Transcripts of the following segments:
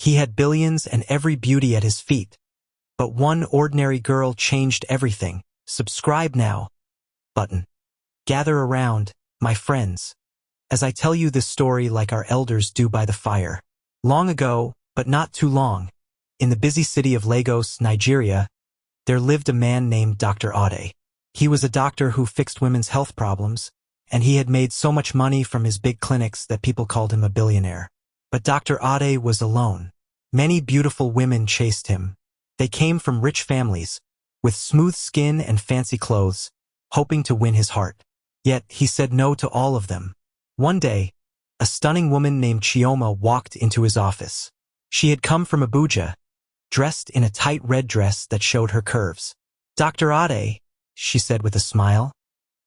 He had billions and every beauty at his feet. But one ordinary girl changed everything. Subscribe now. Button. Gather around, my friends, as I tell you this story like our elders do by the fire. Long ago, but not too long, in the busy city of Lagos, Nigeria, there lived a man named Dr. Ade. He was a doctor who fixed women's health problems, and he had made so much money from his big clinics that people called him a billionaire. But Dr. Ade was alone. Many beautiful women chased him. They came from rich families, with smooth skin and fancy clothes, hoping to win his heart. Yet he said no to all of them. One day, a stunning woman named Chioma walked into his office. She had come from Abuja, dressed in a tight red dress that showed her curves. "Dr. Ade," she said with a smile,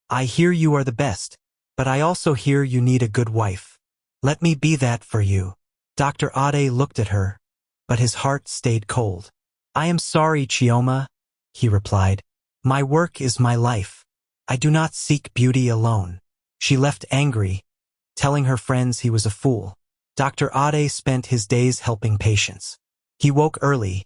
"I hear you are the best, but I also hear you need a good wife. Let me be that for you." Dr. Ade looked at her, but his heart stayed cold. "I am sorry, Chioma," he replied. "My work is my life. I do not seek beauty alone." She left angry, telling her friends he was a fool. Dr. Ade spent his days helping patients. He woke early,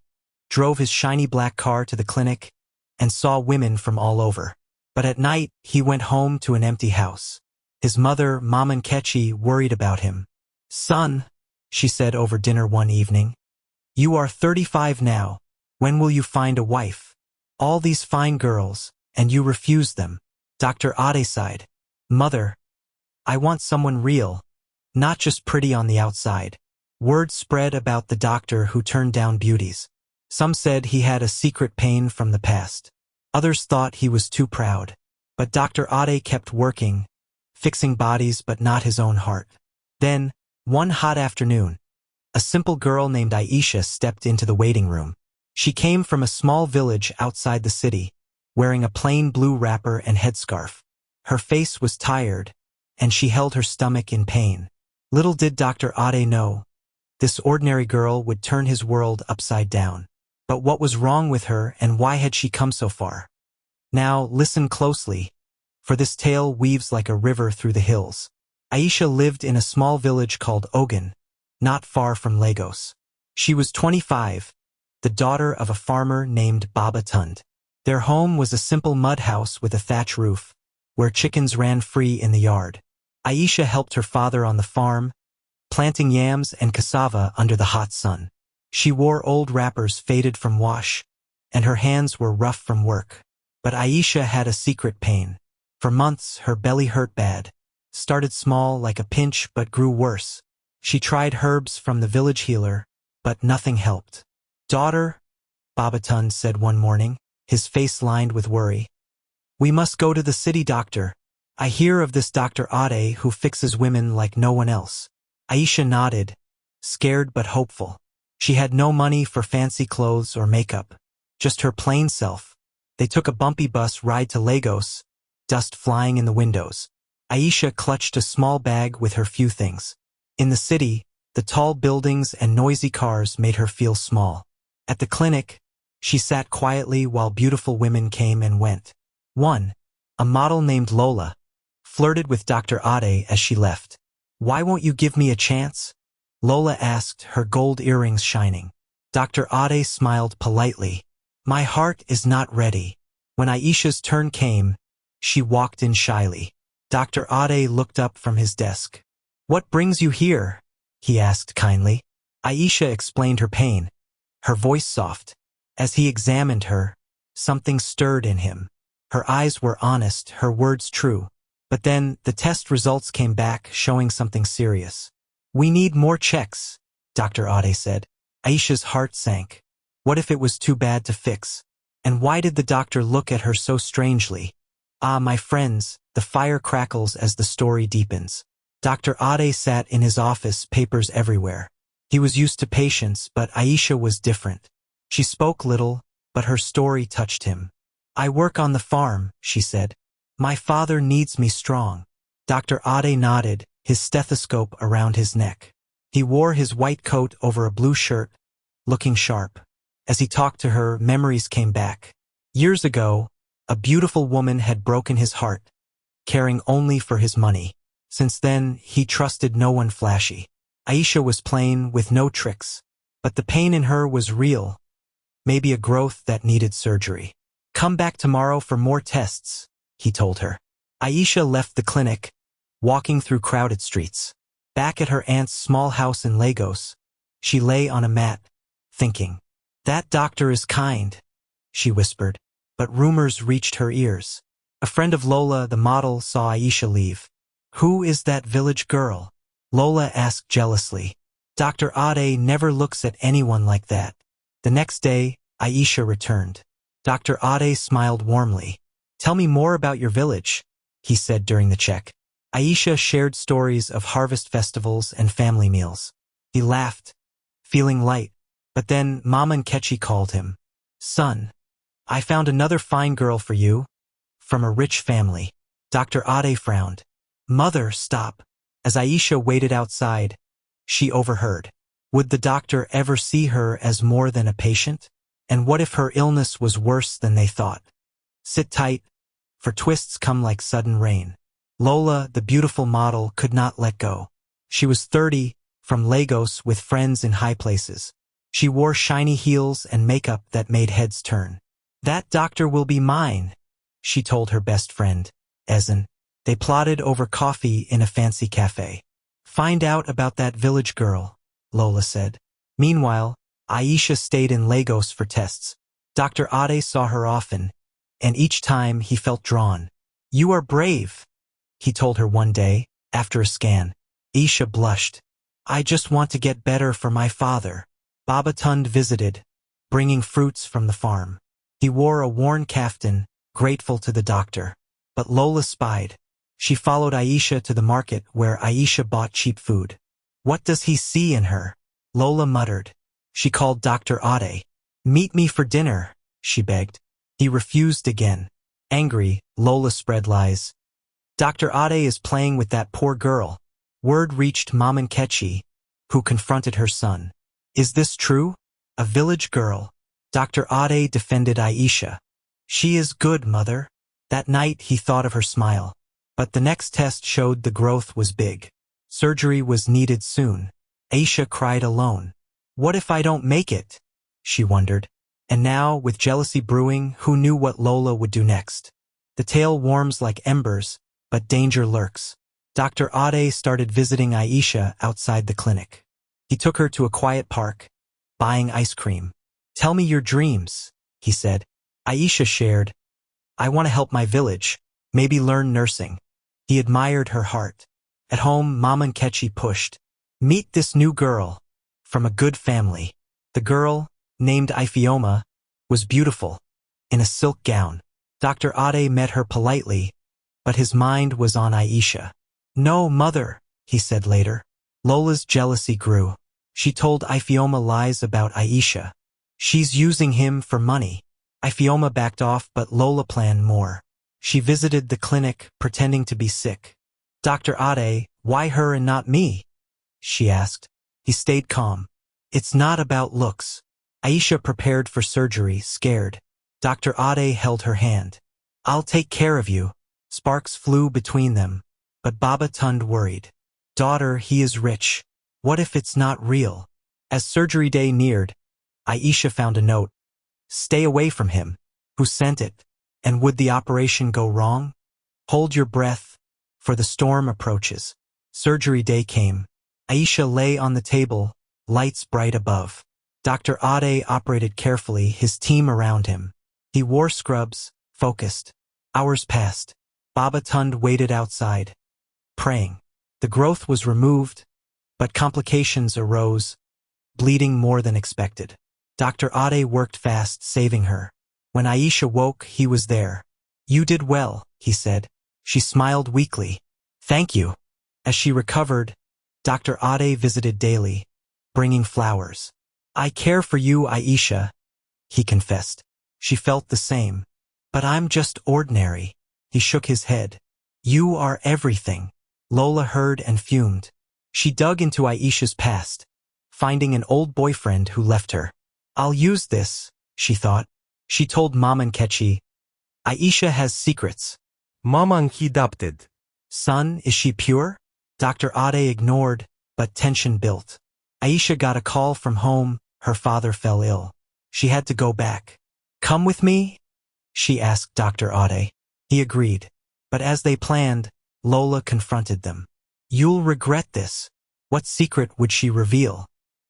drove his shiny black car to the clinic, and saw women from all over. But at night, he went home to an empty house. His mother, Mama Nkechi, worried about him. "Son," she said over dinner one evening, "you are 35 now. When will you find a wife? All these fine girls, and you refuse them." Dr. Ade sighed. "Mother, I want someone real, not just pretty on the outside." Word spread about the doctor who turned down beauties. Some said he had a secret pain from the past. Others thought he was too proud. But Dr. Ade kept working, fixing bodies but not his own heart. Then, one hot afternoon, a simple girl named Aisha stepped into the waiting room. She came from a small village outside the city, wearing a plain blue wrapper and headscarf. Her face was tired, and she held her stomach in pain. Little did Dr. Ade know, this ordinary girl would turn his world upside down. But what was wrong with her, and why had she come so far? Now listen closely, for this tale weaves like a river through the hills. Aisha lived in a small village called Ogun, not far from Lagos. She was 25, the daughter of a farmer named Baba Tund. Their home was a simple mud house with a thatch roof, where chickens ran free in the yard. Aisha helped her father on the farm, planting yams and cassava under the hot sun. She wore old wrappers faded from wash, and her hands were rough from work. But Aisha had a secret pain. For months, her belly hurt bad. Started small like a pinch but grew worse. She tried herbs from the village healer, but nothing helped. "Daughter," Babatun said one morning, his face lined with worry, "we must go to the city doctor. I hear of this Dr. Ade who fixes women like no one else." Aisha nodded, scared but hopeful. She had no money for fancy clothes or makeup, just her plain self. They took a bumpy bus ride to Lagos, dust flying in the windows. Aisha clutched a small bag with her few things. In the city, the tall buildings and noisy cars made her feel small. At the clinic, she sat quietly while beautiful women came and went. One, a model named Lola, flirted with Dr. Ade as she left. "Why won't you give me a chance?" Lola asked, her gold earrings shining. Dr. Ade smiled politely. "My heart is not ready." When Aisha's turn came, she walked in shyly. Dr. Ade looked up from his desk. "What brings you here?" he asked kindly. Aisha explained her pain, her voice soft. As he examined her, something stirred in him. Her eyes were honest, her words true. But then, the test results came back, showing something serious. "We need more checks," Dr. Ade said. Aisha's heart sank. What if it was too bad to fix? And why did the doctor look at her so strangely? Ah, my friends, the fire crackles as the story deepens. Dr. Ade sat in his office, papers everywhere. He was used to patience, but Aisha was different. She spoke little, but her story touched him. "I work on the farm," she said. "My father needs me strong." Dr. Ade nodded, his stethoscope around his neck. He wore his white coat over a blue shirt, looking sharp. As he talked to her, memories came back. Years ago, a beautiful woman had broken his heart, caring only for his money. Since then, he trusted no one flashy. Aisha was plain, with no tricks. But the pain in her was real, maybe a growth that needed surgery. Come back tomorrow for more tests, he told her. Aisha left the clinic, walking through crowded streets. Back at her aunt's small house in Lagos, she lay on a mat, thinking. That doctor is kind, she whispered, but rumors reached her ears. A friend of Lola, the model, saw Aisha leave. Who is that village girl? Lola asked jealously. Dr. Ade never looks at anyone like that. The next day, Aisha returned. Dr. Ade smiled warmly. Tell me more about your village, he said during the check. Aisha shared stories of harvest festivals and family meals. He laughed, feeling light, but then Mama Nkechi called him. Son, I found another fine girl for you, from a rich family. Dr. Ade frowned. Mother, stop. As Aisha waited outside, she overheard. Would the doctor ever see her as more than a patient? And what if her illness was worse than they thought? Sit tight, for twists come like sudden rain. Lola, the beautiful model, could not let go. She was 30, from Lagos with friends in high places. She wore shiny heels and makeup that made heads turn. That doctor will be mine, she told her best friend, Ezen. They plotted over coffee in a fancy cafe. Find out about that village girl, Lola said. Meanwhile, Aisha stayed in Lagos for tests. Dr. Ade saw her often, and each time he felt drawn. You are brave, he told her one day, after a scan. Aisha blushed. I just want to get better for my father. Baba Tund visited, bringing fruits from the farm. He wore a worn kaftan, grateful to the doctor. But Lola spied. She followed Aisha to the market where Aisha bought cheap food. What does he see in her? Lola muttered. She called Dr. Ade. Meet me for dinner, she begged. He refused again. Angry, Lola spread lies. Dr. Ade is playing with that poor girl. Word reached Mama Nkechi, who confronted her son. Is this true? A village girl. Dr. Ade defended Aisha. She is good, mother. That night he thought of her smile. But the next test showed the growth was big. Surgery was needed soon. Aisha cried alone. What if I don't make it? She wondered. And now, with jealousy brewing, who knew what Lola would do next? The tale warms like embers, but danger lurks. Dr. Ade started visiting Aisha outside the clinic. He took her to a quiet park, buying ice cream. Tell me your dreams, he said. Aisha shared. I want to help my village, maybe learn nursing. He admired her heart. At home, Mama Nkechi pushed. Meet this new girl, from a good family. The girl, named Ifeoma, was beautiful, in a silk gown. Dr. Ade met her politely, but his mind was on Aisha. No, mother, he said later. Lola's jealousy grew. She told Ifeoma lies about Aisha. She's using him for money. Ifeoma backed off, but Lola planned more. She visited the clinic, pretending to be sick. Dr. Ade, why her and not me? She asked. He stayed calm. It's not about looks. Aisha prepared for surgery, scared. Dr. Ade held her hand. I'll take care of you. Sparks flew between them, but Baba Tund worried. Daughter, he is rich. What if it's not real? As surgery day neared, Aisha found a note. Stay away from him. Who sent it? And would the operation go wrong? Hold your breath, for the storm approaches. Surgery day came. Aisha lay on the table, lights bright above. Dr. Ade operated carefully, his team around him. He wore scrubs, focused. Hours passed. Baba Tund waited outside, praying. The growth was removed, but complications arose, bleeding more than expected. Dr. Ade worked fast, saving her. When Aisha woke, he was there. You did well, he said. She smiled weakly. Thank you. As she recovered, Dr. Ade visited daily, bringing flowers. I care for you, Aisha, he confessed. She felt the same. But I'm just ordinary. He shook his head. You are everything. Lola heard and fumed. She dug into Aisha's past, finding an old boyfriend who left her. I'll use this, she thought. She told Mama Nkechi. Aisha has secrets. Mama adopted. Son, is she pure? Dr. Ade ignored, but tension built. Aisha got a call from home, her father fell ill. She had to go back. "Come with me?" she asked Dr. Ade. He agreed. But as they planned, Lola confronted them. "You'll regret this." What secret would she reveal?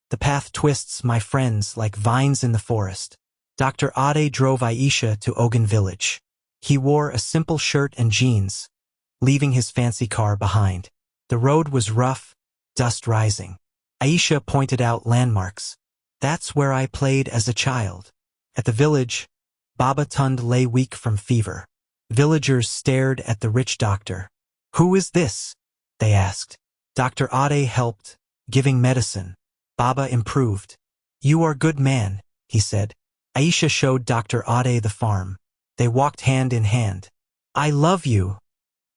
The path twists, my friends, like vines in the forest. Dr. Ade drove Aisha to Ogun village. He wore a simple shirt and jeans, leaving his fancy car behind. The road was rough, dust rising. Aisha pointed out landmarks. "That's where I played as a child." At the village, Baba Tund lay weak from fever. Villagers stared at the rich doctor. "Who is this?" they asked. Dr. Ade helped, giving medicine. Baba improved. "You are good man," he said. Aisha showed Dr. Ade the farm. They walked hand in hand. "I love you,"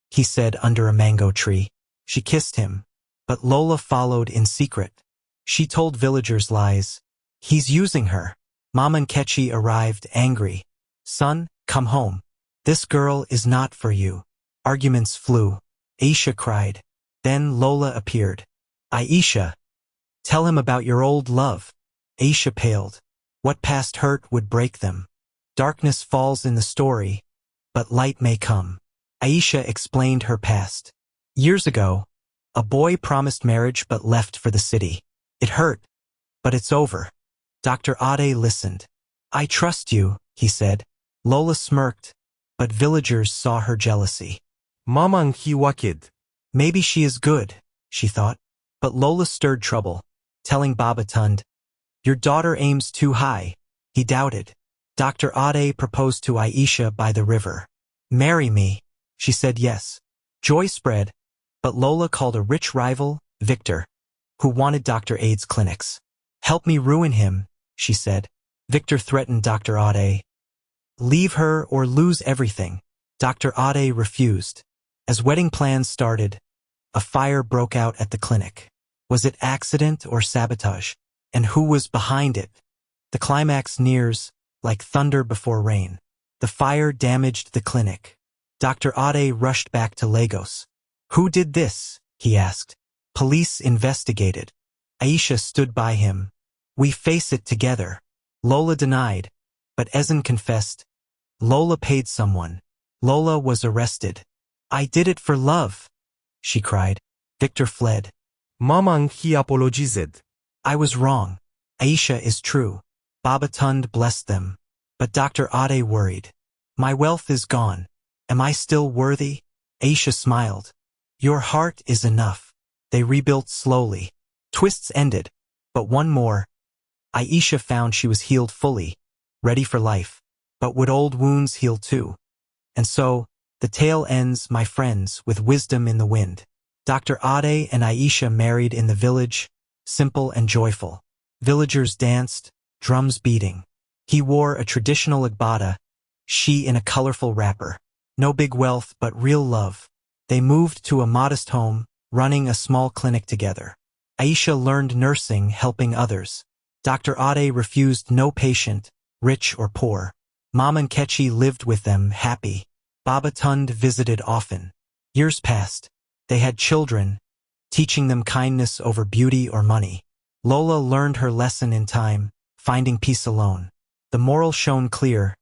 he said under a mango tree. She kissed him, but Lola followed in secret. She told villagers lies. "He's using her." Mama Nkechi arrived angry. "Son, come home. This girl is not for you." Arguments flew. Aisha cried. Then Lola appeared. "Aisha, tell him about your old love." Aisha paled. What past hurt would break them? Darkness falls in the story, but light may come. Aisha explained her past. Years ago, a boy promised marriage but left for the city. It hurt, but it's over. Dr. Ade listened. "I trust you," he said. Lola smirked, but villagers saw her jealousy. Mamang hiwakid. Maybe she is good, she thought. But Lola stirred trouble, telling Baba Tund, "Your daughter aims too high." He doubted. Dr. Ade proposed to Aisha by the river. "Marry me." She said yes. Joy spread, but Lola called a rich rival, Victor, who wanted Dr. Ade's clinics. "Help me ruin him," she said. Victor threatened Dr. Ade. "Leave her or lose everything." Dr. Ade refused. As wedding plans started, a fire broke out at the clinic. Was it accident or sabotage? And who was behind it? The climax nears, like thunder before rain. The fire damaged the clinic. Dr. Ade rushed back to Lagos. "Who did this?" he asked. Police investigated. Aisha stood by him. "We face it together." Lola denied, but Ezen confessed. Lola paid someone. Lola was arrested. "I did it for love," she cried. Victor fled. Mamang hi apologized. "I was wrong. Aisha is true." Baba Tund blessed them. But Dr. Ade worried. "My wealth is gone. Am I still worthy?" Aisha smiled. "Your heart is enough." They rebuilt slowly. Twists ended, but one more. Aisha found she was healed fully, ready for life. But would old wounds heal too? And so, the tale ends, my friends, with wisdom in the wind. Dr. Ade and Aisha married in the village, simple and joyful. Villagers danced, drums beating. He wore a traditional agbada, she in a colorful wrapper. No big wealth, but real love. They moved to a modest home, running a small clinic together. Aisha learned nursing, helping others. Dr. Ade refused no patient, rich or poor. Mama Nkechi lived with them, happy. Baba Tund visited often. Years passed. They had children, teaching them kindness over beauty or money. Lola learned her lesson in time, finding peace alone. The moral shone clear.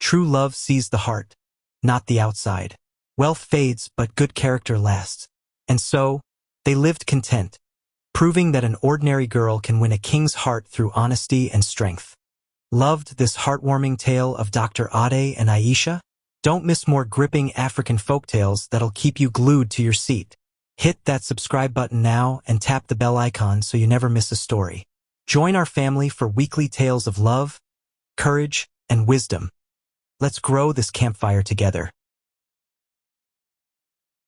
True love sees the heart, not the outside. Wealth fades, but good character lasts. And so, they lived content, proving that an ordinary girl can win a king's heart through honesty and strength. Loved this heartwarming tale of Dr. Ade and Aisha? Don't miss more gripping African folktales that'll keep you glued to your seat. Hit that subscribe button now and tap the bell icon so you never miss a story. Join our family for weekly tales of love, courage, and wisdom. Let's grow this campfire together.